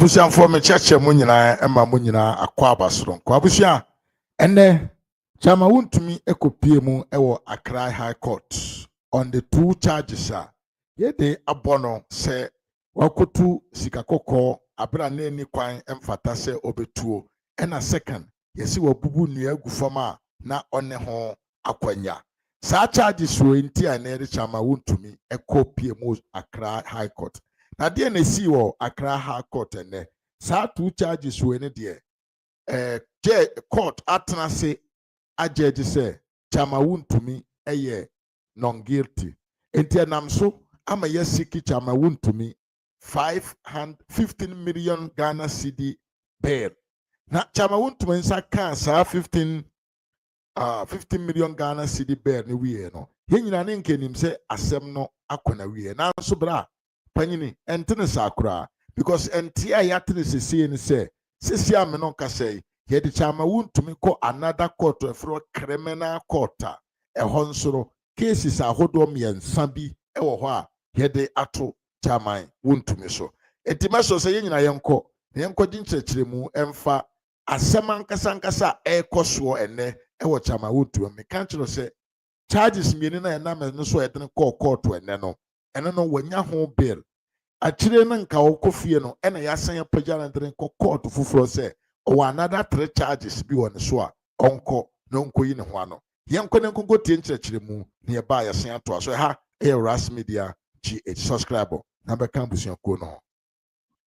Abusian for me chache munyina emma munyina akwa abasoro kwa abusia ene chama wontumi ekopie mu ewo Accra High Court on the 2 charges ye de abono se wakotu sikakoko abra na ni kwan emfata se obetuo ena second yesi wabubu nua agufama na one ho akwanya sa charges wo nti anere chama wontumi ekopie mu Accra High Court. Na de na si wo Accra High Court ene sa 2 charges we ne de court atena se ajeje se chama wontumi eye non guilty enti anam so ama yesiki chama wontumi 15 million Ghana cedi bail. Na chama wontumi nsa kan sa 15 million Ghana cedi bail ni wiye no yenyina ne nkenim se asem no akona wiye na so bra panyini entene sakura because entia yatene sesi ni se sesi ameno kasei yedi chama wontumi ko another court efro criminal court ehon nsoro cases ahodo miensa bi ewo ho a yedi ato chama wontumi so entimaso se yenyina yenko dinchechiremu emfa asema nkasa ekoso ene ewo chama wontumi me kanchiro se charges mieni na enam no so edene court ene no wanya ho bail achire na nka okofie no ena yasan pagya na dren court fufuro se o another 3 charges bi won so a onko no nkoyi ne ho ano yenko ne nkonko tie nkyerɛkyerɛ mu ne ye ba yasan ato so ha Ras Media GH subscribe na be kan busuan ko no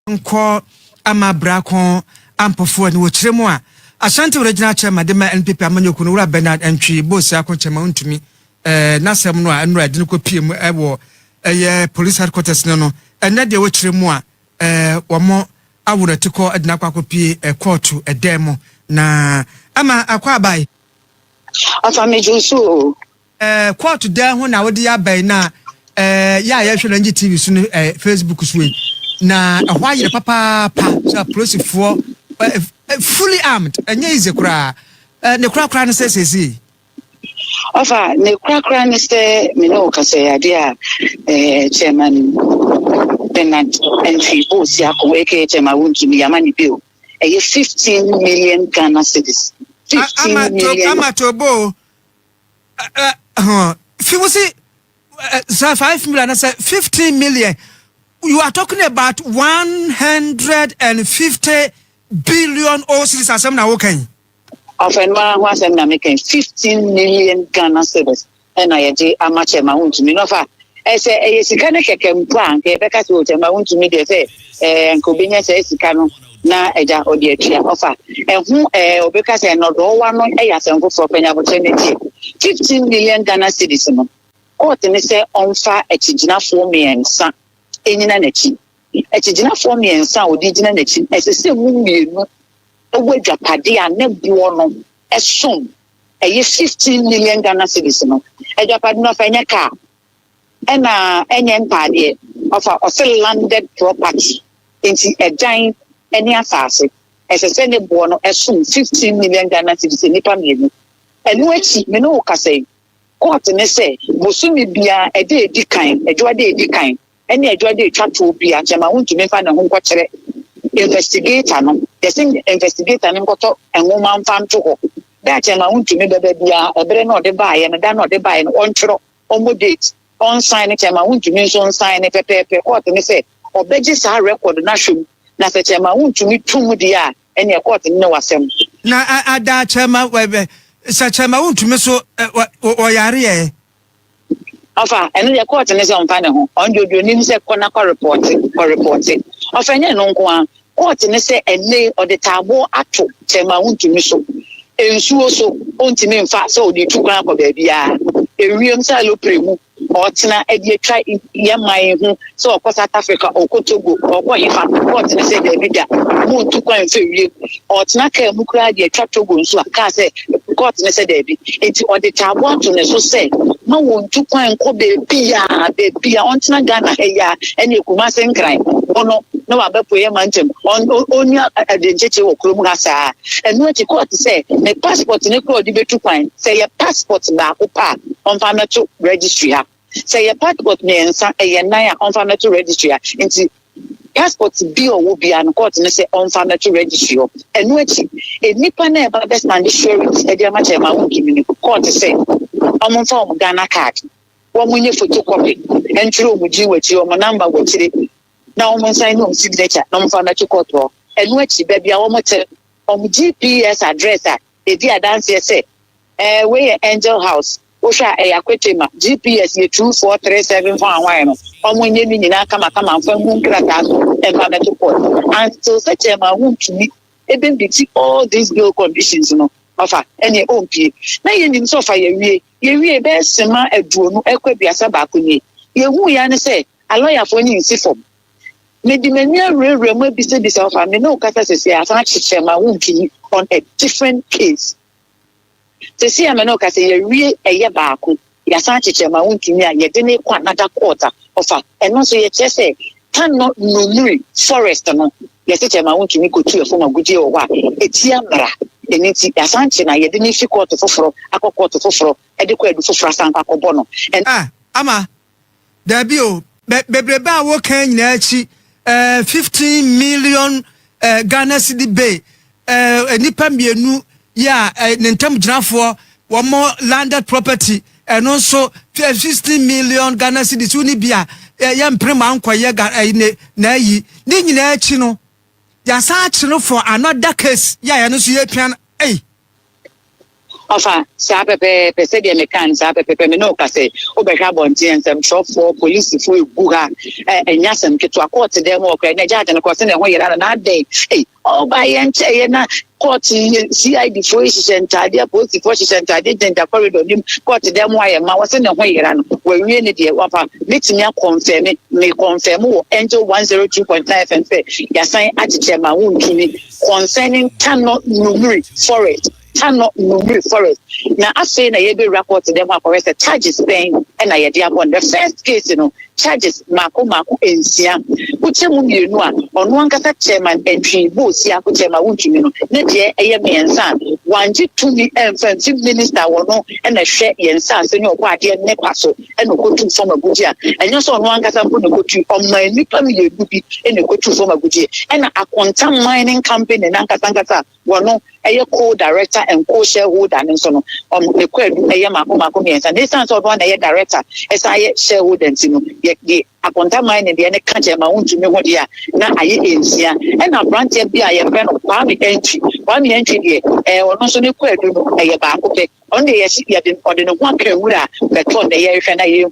nko amabra kon ampofo ne wo kyerɛ mu a Asante original chairman de ma NPP amanyoku no wura Bernard Antwi boss akonchema wontumi nasem no a enra de ko pie mu ewo police headquarters no ene de wo kyerɛ mu a womo awuratiko adina kwa kopie court edemo na ama akwa abai afa mejusu court dan ho na wo de abai na ya hwe na TV so Facebook so na ahwa yire papa so police for fully armed enye ize kura ne kura ne sesesi afa ne kura ne se me no kase ya dia chairman Bernard Antwi boss yako eke chama wontumi yamani bill 15 million Ghana cedis 15 million amatobo if we say 5 million 15 million you are talking about 150 billion cedis asem na wokan ofenwa wasem na making 15 million Ghana cedis and I je amache ma wontumi no fa ese sika ne keke mplan ke beka se o chama wontumi de se nkobenya se sika no na eja odi atua ofa ehu obeka se no do wa no eya se nkofo penya opportunity 15 million Ghana cedis no court ne se onfa echiginafo miensa enyina nachi echiginafo miensa odi gina nachi ese se mu mienu ogwadwapade a ne bo no esom 15 million Ghana cedis no edwapade no fa nya ka ena enye mpade of a landed property into a giant any asase ese ne bo no esum 15 million Ghana cedis nipa mienu enu echi me no kase court ne say bosumi bia ede edikan edwade edikan ene edwade twato bia chama wontumi fa na ho nkɔkyerɛ investigator no the investigator no nkoto enwoma mfa nto ho da chama wontumi bebe bia ebere na ode baaye no da na ode baaye no ontwero omo date on sign it chama wontumi so on sign pepepe court ne say obeji sa record na hwem na se chama wontumi tum dia ene court ne wasem na ada chama webe sa chama wontumi so oyare ye afa ene the court ne say on fa ne ho on dodo ni say kona ko report afa nye no nko a court ne say ene ode tabo ato chama wontumi so ensuo so ontimi mfa so odi tukwan ko ba bia ewiem sa lo premu otena edi atwa yemai hu so okọ South Africa okotogo okọ hifa court ne say da bida mo tukwan fa wiem otena ka mu kura di atwa togo nso aka say court ne say da bi enti odi tabo ato ne so say ma won tukwan ko be bia ontena Ghana heya ene kuma senkran ono no abepo ye mantem onya adencheche wo krom hasa enu ati court say me passport ne ko di betukwan say your passport ba ko pa on fa meto registry ha say your passport ne nsa eye nan a on fa meto registry ha nti passport bi o wo bia no court no say on family registry o enu achi enipa na e ba best stand surety e dia ma chairman wontumi ni court say omo fa omo Ghana card wo munye photocopy entry omo ji wachi omo number wachire na omo sign no signature na omo family court o enu achi ba bia omo te omo GPS address a e di adanse say we Angel House Osha Ayakwetema GPS ye 2437 for one omunye ni nyina kama mfa mu nkrata so e ba beto port until such a man to me even be all these bill conditions no offer any ompie na ye nim so fa ye wie be sema aduonu ekwabiasa ba konye ye hu ya ne say a lawyer for ni insifom me di mania rere mo bi se this offer me no kasa se asan chiche ma wunti on a different case. To see a man can say a real a baku, Yasanchi, my own king, yet didn't quite another quarter of her, and also yet just say, cannot no forest, no, yes, my own king go to a form of good or what, it's Yamara, and it's Yasanchi, I didn't see quarter for a quarter for adequate for Frasan Pacobono. And Ama, there be Bebreba working nachi 15 million Ghana cedi bay, nipa mienu. Yeah, Nentam Jafo, one more landed property, and also 15 million Ghana cedis. Unibia, young prima uncle, Nayi, Nina Chino. Yasachino for another case. Yeah, I know see a piano. Eh. Enfin, Sabe Pesedia Mecan, Sabe Pemenoka say, Oberhabonti and some shop for police for Buga and Yasam get to a court to them or Najat and of course in a way another day. Hey, oh, by Chayana. Court CID Forces and Tadia, both the Forces and Tadia, the corridor, court them why I was in a way and we really dear Wapa, meeting ya confirm it, may confirm more, enter 102.9 and say, Yasan Atichema Wontumi concerning cannot numeri forest. Cannot numeri forest. Now, I say, I be report to them, the charges paying, and I had one. The first case, charges Mako Ensia, which you know, on one case, chairman entry, both Yako Chema Wontumi, Nadia, and son, 1 2 me and 15 minister or no, and a share and son, senior party and Nepaso, and go to from a good year. And just on one case, I'm going to go to on my new family, and go to from a good year. And a quantum mining company, and Ankatangata, one a co-director and co-shareholder, and so on the query, a Mako, and this sounds of one a director, as I shareholder, the Aponta mine and the other country, my own to me what year. Now I in here, and a branch be I am friend of Kwame entry, or also the query, a back, okay. Only yes, you have been ordering one camera, but on the air and I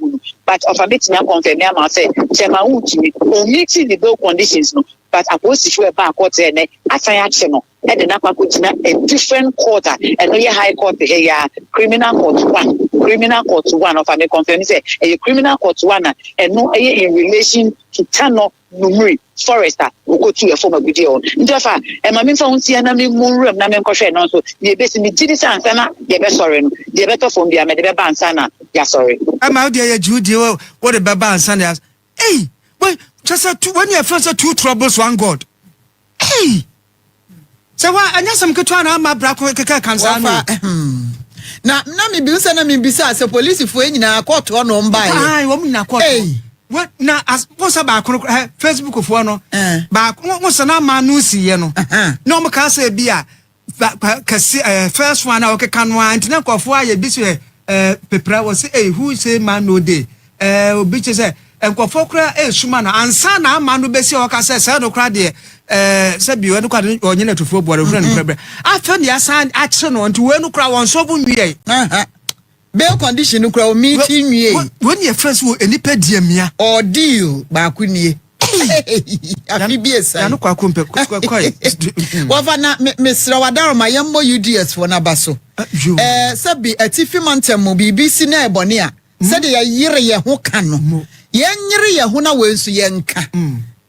but of a bit now confirm, I say, Chema Uchi, or meeting the bill conditions, but I was to back what's in it, as I actually and the Napa a different quarter, and no high court, a criminal court one of a confirm, say a criminal court one, and no in relation to Tano Numeri Forester who go to a former video. Therefore, and my men found Siana Moon, Namen Coshen also, the best in the Tidis and Sana, the best sorry, the better from the Amedeba and Sana. Yeah, sorry. I'm out there, Judy, what a Baba and Sana. Hey, well, just when you first 2 troubles, one God. Hey. So why I know some Katana, my brako cancer. Na me bi usa na me bisa se police fo nyina court on buy. Ai, wo nyina court. What na as what's about Facebook fo no. Ba what's na ma no siye no. No mo ka say bia first one na okeka no antina kofo aye bi so pepra was say who say man no dey. Obi che say enkofo kra suma na ansa na ma no besi o ka say no kra de sabi we no kwa onye na tufo boare fura no kra afa ne asan ache no nti we no kra won so bu nwie bail condition no kra o meeting nwie when your friends wo enipa diamia ordeal ba ku nie afi biesa ya no kwa kompe koy wa na mesra wadaro ma yemmo UDS for na baso sabi atifi mantem mo BBC na ebone a said ya yire ye ho kan no ye nyire ye ho na wensu ye nka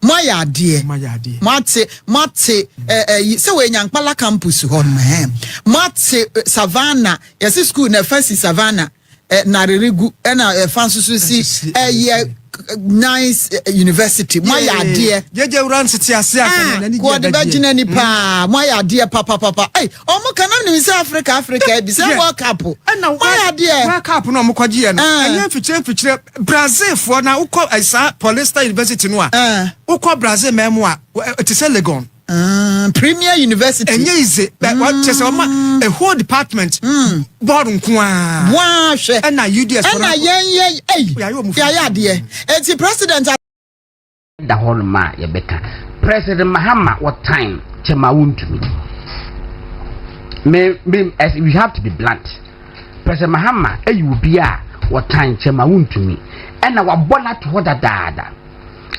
Maya dear, Mate, so when Yankpala campus on my Mate Savannah, yes, school na first Savannah, naririgu na fansusu si nice university moya de jeje uransi ase aka na ni ko de bagina ni pa moya de papa omo kana ni Africa bi se World Cup moya de World Cup no omkwaje no anya fichire Brazil for na ukọ esa Paulista University no a ukọ Brazil memo a it is Legon Premier University enye ize what chese a whole department board nkoa wa hwe na UDS for na ya de enti president da hol ma ye beka President Mahama what time chema wontumi me as we have to be blunt President Mahama ayubi a what time chema wontumi na wabola to hoda dada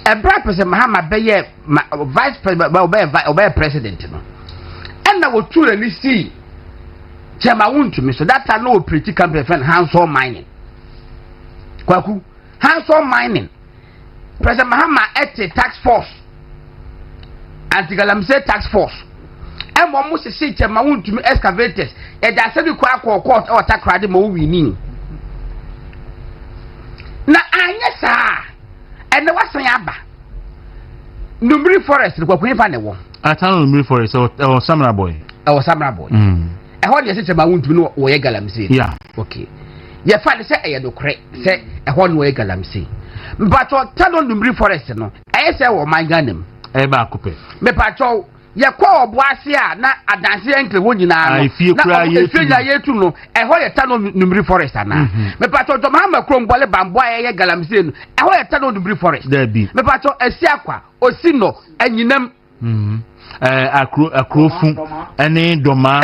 Ebra President Mahama beye vice president obey president no na wotu ni see chema wontumi so that time no pretty campaign friend hands-on mining kwaku hands-on mining President Mahama ete tax force anti-galamsey tax force mo mo se chema wontumi excavators e da se bi kwa court or takrade mo wini na anya saa ene wasan aba numri forest kwa kunifa ne wo atano numri forest o samra boy e ho de se chema wontumi no wo ye galamsey yeah okay ye fa de se e ye dokre se e ho no ye galamsey mpacho tano numri forest no e se wo manganem e ba kupe me pacho ye kwa oboase a na adanse enkle wo nyina no na efia yetu no e ho ye tano numri forest ana me pacho to Mahama krombole bambo a ye galamsey no e ho ye tano numri forest me pacho esi akwa osino anyinam akrofu ene doma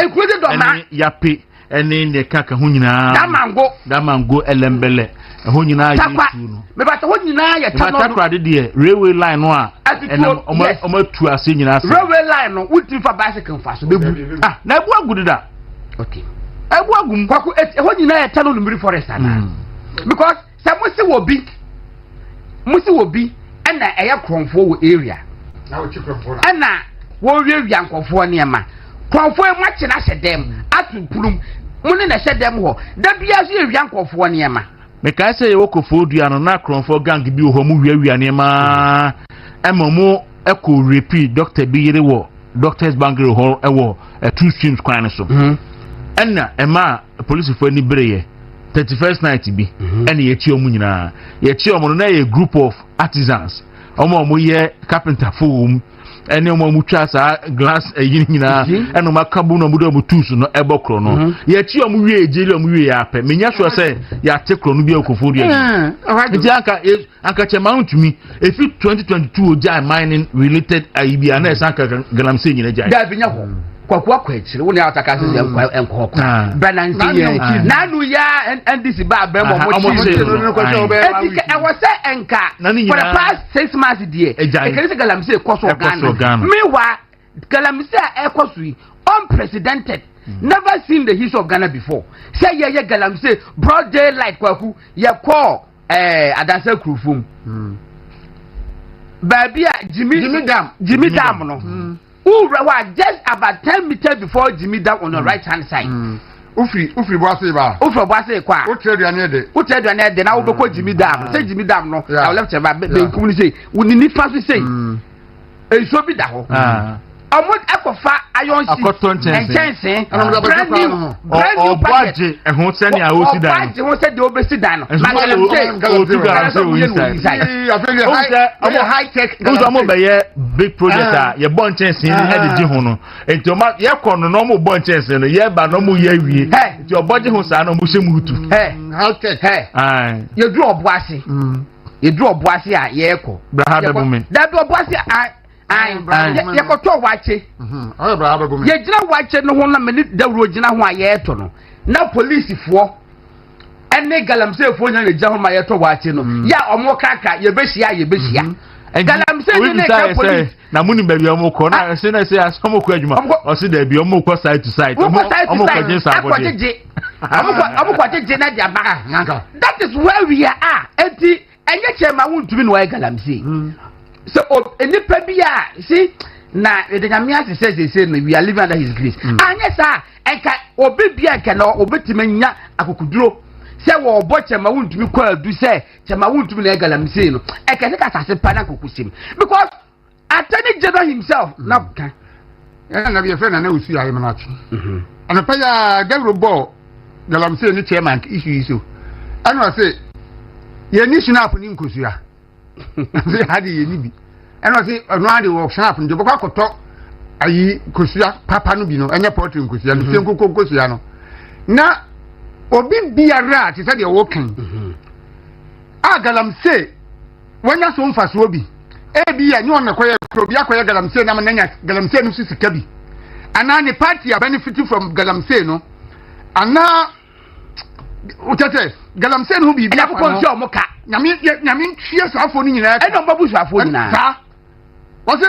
ene yape ene ne kaka ho nyina damango elembele ho nyina yetu no me pacho ho nyina ye tano takrade de railway line no a omo tu ase nyina ase railway line no wuti fa bicycle fa so bebu na ebu agudu da okay ebu agum kwaku ho nyina ye tano numri forest ana because say musi wobi na eye kronfo wo area na wo chikrofo na wo wiawia nkofo ne ma kronfo e machi na hyedem atupulum muni na hyedem ho da bia so ewia nkofo ne ma me ka say ye wokofo dua no na kronfo gang bi ho mu wiawia ne ma emomo eko repeat doctor bi yire wo doctors bangere ho ewo two streams kwan so enna ema police fo ni breye 31st night bi ene ye chi omu nyina ye chi omu no na ye group of artisans omo ye carpenter fo ene omo twa sa glass yin nyina ene ma kabu no mudo mu tools no ebokro no ye chi omu wie ejeli omu wie ya pe menya sure say ya tekro no bi ekofo dia nti anka chema wontumi efi 2022 oja mining related aibi ana sanka galamsey nyina jai da binya ho kwakwa kwachire wo ne ataka se enko banansi ye nanu ya ndc ba ba mo no ko so be e wose enka for the past 6 months die e kere galamsey koso Ghana mewa galamsey ekoso unprecedented never seen the history of Ghana before say ye galamsey broad daylight kwaku ye call adansa krufum babia Jimmy Dam no Ura just about 10 meters before Jimmy Dam on the right hand side. Ufri boase ba. Ufri boase kwa. Utredi ane de na wo Jimmy Dam. Say Jimmy Dam no. I left ba be nkum say. We ni nifa so say. E so bi da ho. Omo ekofa iron sheet. Enchanse. Brand new budget. E ho se ni a o si dan. Budget ho se de obesi dan no. Magalam say. High tech. Uzo mo be ye big project a ye bon chance ni head ji ho no. Enti o ma ye kono no mo bon chance no ye ba no mo ye wie. Enti o budget ho sa no mo shemu hutu. High tech. Ye dru oboase. Ye dru oboase a ye ko. Bra ha be bu me. Da be oboase ye ko to wache ye gina wache no ho na meni dawro gina ho ayeto no na police fo ene galamsey fo nya ye gina ho ma yeto wache no ya omo kaka ye behia galamsey ni na police na muni be omo ko na se na se asomo ko adwuma o se da bi omo ko side to side omo ko gin sa body omo ko jeje na dia baka that is where we are enti enye chema wontumi no galamsey so enipa bia see na the Nyamia says we are living under his grace anya sa enka obi bia enka na obetima nya akokuduro say wo bo chema wuntumi kwa du say chema wuntumi na galamsey no e kese ka sase pa na kokusim because Attorney General himself na kan na be friend na usu ayi manachi ana pa ya gabro bo galamsey ni chairman issue iso ana say ye ni snap ni nkosua say hadi ye ni bi ana say ono ade wo snap nje bokwa koto ayi kosua papa no bi no enye portrait nkosua no sen kokko nkosua no na obi biara ti say de wo kan a galamsey wanya so mfaso obi ebi ya nyo na koye obi akoye galamsey na mananya galamsey no sisi kabi ana ne party are benefiting from galamsey no ana utete galamsey no bi na ko nsi omo ka nyame twie so afo ni nyina e no babu so afo nyina sa wo se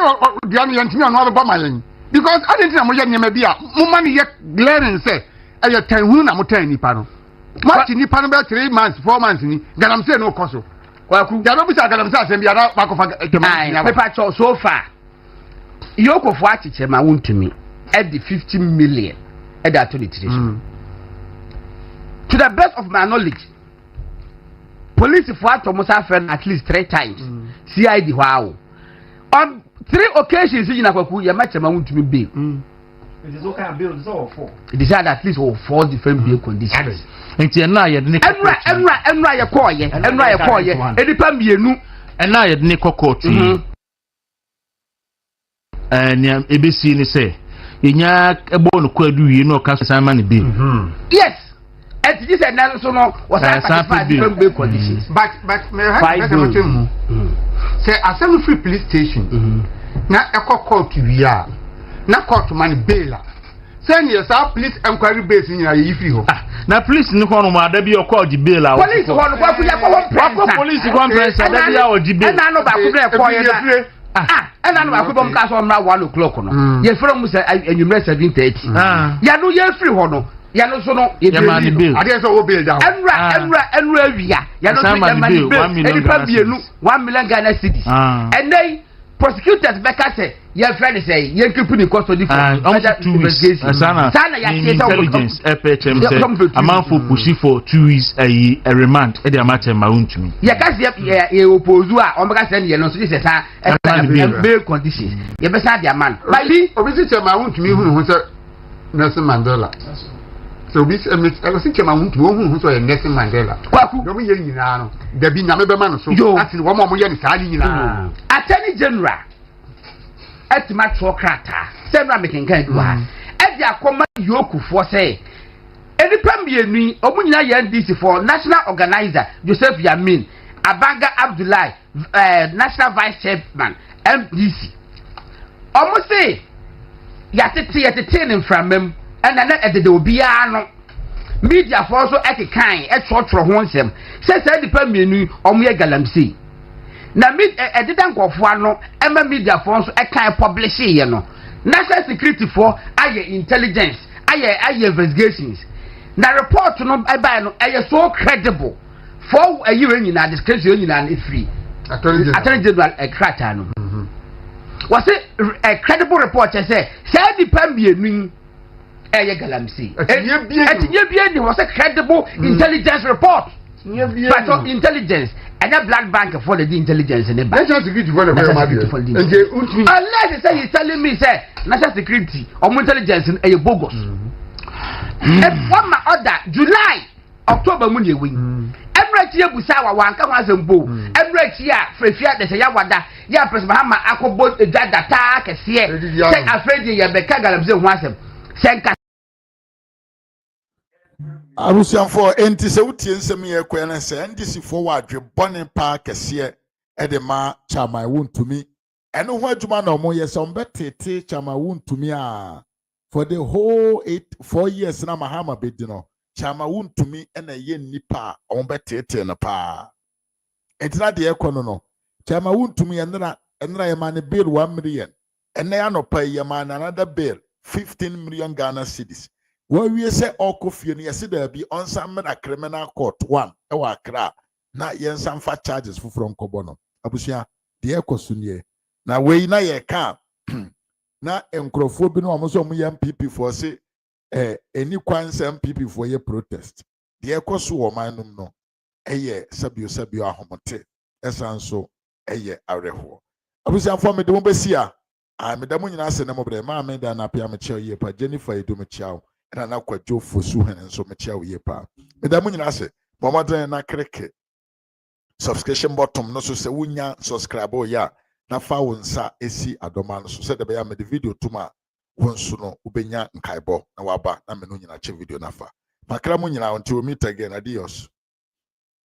dia no yantimi ono aba ma yen because I didn't know mo ye nyama bi a mo ma ne ye glaring say e ye tan hu na mo tan nipa no ma ti nipa no be 3 months 4 months ni galamsey no koso kwaku ya no bi sa galamsey asem bi ara ba ko fa ai pepa cho so far yokofo achiche ma wuntumi at the 15 million at that 23 to the best of my knowledge police for atomusa friend at least 3 times CID wow on 3 occasions you na kwaku ya match ma wuntumi bail it is okay bill is all 4 it is at least 4 different bail conditions nti na ye de ne enra ye koye edipa mienu na ye de ne court ni ebesi ni say yenya ebo no kwadu wie no ka san ma ne bill yes and this and that so no was satisfied different bail conditions but me have to say asem free police station na eko court wia na court man bail say yes our police inquiry base ni ayi free ho na police ni ko no ma da bi o call di bail a police ho no kwa kuya ko police ko presa da bi a o di bail na no ba ku be ko ye da na no ba ku bom ka so mra 1 o'clock no ye free mu say enyumre 7:30 ya no ye free ho no ya no so no ye bail ade so wo bail down enra wia ya no so ya mani bail e pa bienu 1 million Ghana cedis and then prosecutors beka say your friend say you keep in custody for investigation sana ya intelligence FHM say a man for pushing for 2 weeks a remand e dey matter ma wuntumi ya ka say e oppose a o beka say ye no so say sa bail conditions ye be say dia man but obi say ma wuntumi hu say Nelson Mandela so bi I was thinking ma wuntumi hu so Nelson Mandela kwaku do ye nyina no da bi nyame be ma no so ati wo mo ye ni sa ni nyina Attorney General etima trokrata semra mekenkan duwa e dia akoma yokufo say enipa mienu omunyina ye NDC for national organizer Joseph Yamin Abanga Abdullahi national vice chairman MDC omo say yatete ne mframam ena na edede obia no media for so ekekan e trotro ho nsem say enipa mienu omo ye galamsey na edida nkofo ano ema media for so ekan publish ye no national security for aye intelligence aye investigations na report no by no aye so credible for a year nyina discretion nyina na free attorney general krata no was it a credible report say the pambienu aye galamsey etinye bia ni was a credible intelligence report but intelligence and that black bank for the intelligence in the bank. National security for the unless say he's telling me say national security or intelligence in a bogus. If one my order July October money win. Every year busawa wanka wazembo. Every year frefia de say wada ya press mahama akobo data kese say afraid ye beka galamse ho asem. Senka abusianfo enti se wutie nsem ye kwena se ndisi fo wadwe bone pa kese e de ma chama wuntumi eno ho adwuma na omo ye se ombetete chama wuntumi a for the whole 4 years na mahama bedino chama wuntumi ena ye nipa ombetete na pa enti na de ekono no chama wuntumi enra ye man bill 1 million ena ya no pa ye man another bill 15 million Ghana cedis. When we say all coffee, you see there be on some criminal court 1 ewa kra na yen some fat charges from Kobono. Abusia the ekosunye. Na we na ye ka na enkrofo bi no amoso mu MPP for say any kwan say MPP for ye protest. deɛ ɛkɔ so wɔ ɔman no mu no ɛyɛ sɛbio ahomote ɛsan so ɛyɛ awerɛhoɔ abusuafoɔ mede mo bɛsi a meda mo nyinaa ase ne mo brɛ maame da na apia mekyia yie pa Jennifer edu mekyia wo ɛna na kwadwo fosu hene nso mekyia wo yie pa meda mo nyinaa ase mɔmɔden na kreke subscription button no so sɛ wonya subscribe o ya na fa wo nsa esi adoma no so sɛ de bɛyɛ mede video tuma wo nso no wobɛnya nkaebɔ na waba na me no nyina che video na fa makra mo nyina until we meet again adios